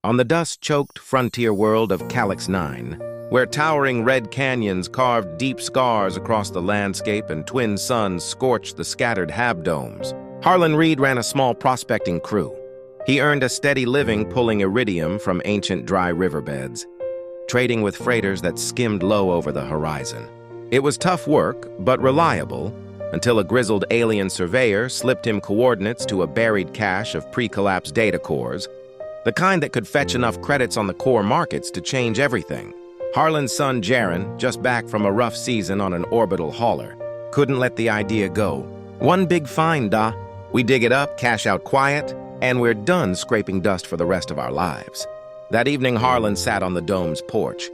On the dust-choked frontier world of Calyx 9, where towering red canyons carved deep scars across the landscape and twin suns scorched the scattered habdomes, Harlan Reed ran a small prospecting crew. He earned a steady living pulling iridium from ancient dry riverbeds, trading with freighters that skimmed low over the horizon. It was tough work, but reliable, until a grizzled alien surveyor slipped him coordinates to a buried cache of pre-collapsed data cores, the kind that could fetch enough credits on the core markets to change everything. Harlan's son, Jaren, just back from a rough season on an orbital hauler, couldn't let the idea go. One big find, da. We dig it up, cash out quiet, and we're done scraping dust for the rest of our lives. That evening, Harlan sat on the dome's porch,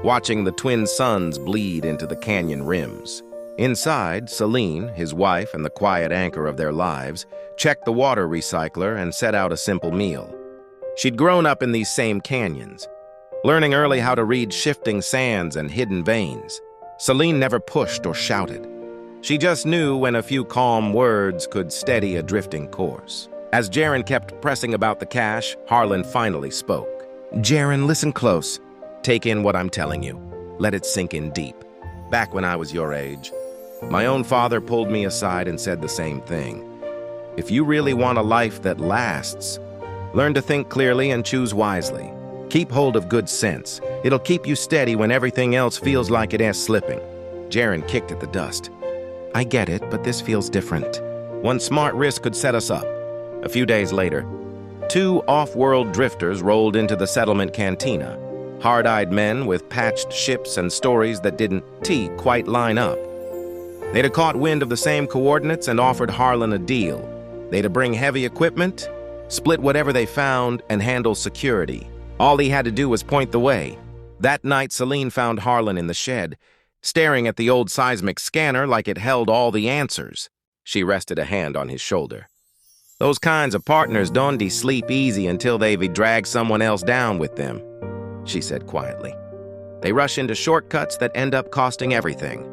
watching the twin suns bleed into the canyon rims. Inside, Celine, his wife and the quiet anchor of their lives, checked the water recycler and set out a simple meal. She'd grown up in these same canyons, learning early how to read shifting sands and hidden veins. Celine never pushed or shouted. She just knew when a few calm words could steady a drifting course. As Jaren kept pressing about the cache, Harlan finally spoke. "Jaren, listen close. Take in what I'm telling you. Let it sink in deep. Back when I was your age, my own father pulled me aside and said the same thing. If you really want a life that lasts, learn to think clearly and choose wisely. Keep hold of good sense. It'll keep you steady when everything else feels like it is slipping." Jaren kicked at the dust. "I get it, but this feels different. One smart risk could set us up." A few days later, two off-world drifters rolled into the settlement cantina, hard-eyed men with patched ships and stories that didn't quite line up. They'd have caught wind of the same coordinates and offered Harlan a deal. They'd bring heavy equipment, split whatever they found, and handle security. All he had to do was point the way. That night, Celine found Harlan in the shed, staring at the old seismic scanner like it held all the answers. She rested a hand on his shoulder. "Those kinds of partners don't sleep easy until they've dragged someone else down with them," she said quietly. "They rush into shortcuts that end up costing everything.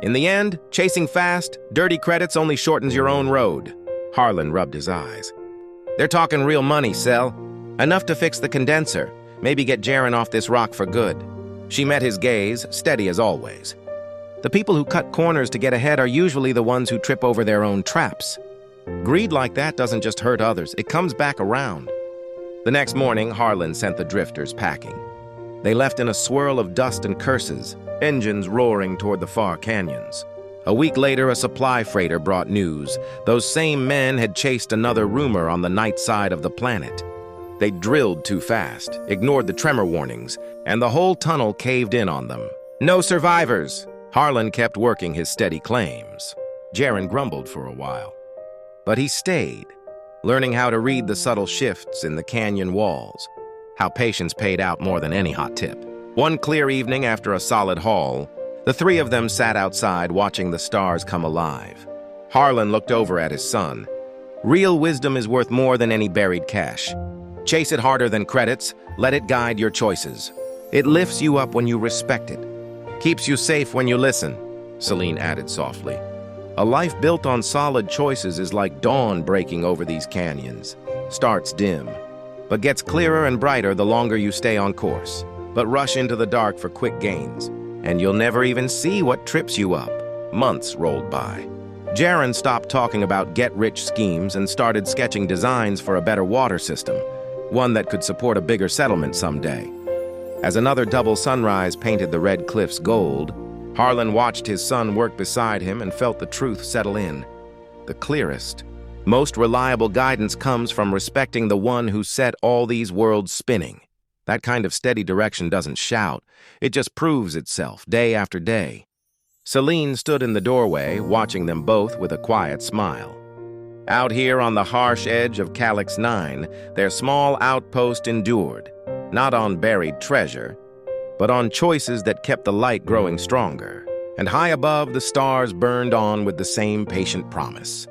In the end, chasing fast, dirty credits only shortens your own road." Harlan rubbed his eyes. "They're talking real money, Cell. Enough to fix the condenser, maybe get Jaren off this rock for good." She met his gaze, steady as always. "The people who cut corners to get ahead are usually the ones who trip over their own traps. Greed like that doesn't just hurt others, it comes back around." The next morning, Harlan sent the drifters packing. They left in a swirl of dust and curses, engines roaring toward the far canyons. A week later, a supply freighter brought news. Those same men had chased another rumor on the night side of the planet. They drilled too fast, ignored the tremor warnings, and the whole tunnel caved in on them. "No survivors!" Harlan kept working his steady claims. Jaren grumbled for a while. But he stayed, learning how to read the subtle shifts in the canyon walls, how patience paid out more than any hot tip. One clear evening after a solid haul, the three of them sat outside watching the stars come alive. Harlan looked over at his son. "Real wisdom is worth more than any buried cash. Chase it harder than credits, let it guide your choices. It lifts you up when you respect it. Keeps you safe when you listen," Celine added softly. "A life built on solid choices is like dawn breaking over these canyons. Starts dim, but gets clearer and brighter the longer you stay on course. But rush into the dark for quick gains, and you'll never even see what trips you up." Months rolled by. Jaren stopped talking about get-rich schemes and started sketching designs for a better water system, one that could support a bigger settlement someday. As another double sunrise painted the red cliffs gold, Harlan watched his son work beside him and felt the truth settle in. The clearest, most reliable guidance comes from respecting the one who set all these worlds spinning. That kind of steady direction doesn't shout, it just proves itself day after day. Celine stood in the doorway, watching them both with a quiet smile. Out here on the harsh edge of Calyx 9, their small outpost endured, not on buried treasure, but on choices that kept the light growing stronger. And high above, the stars burned on with the same patient promise.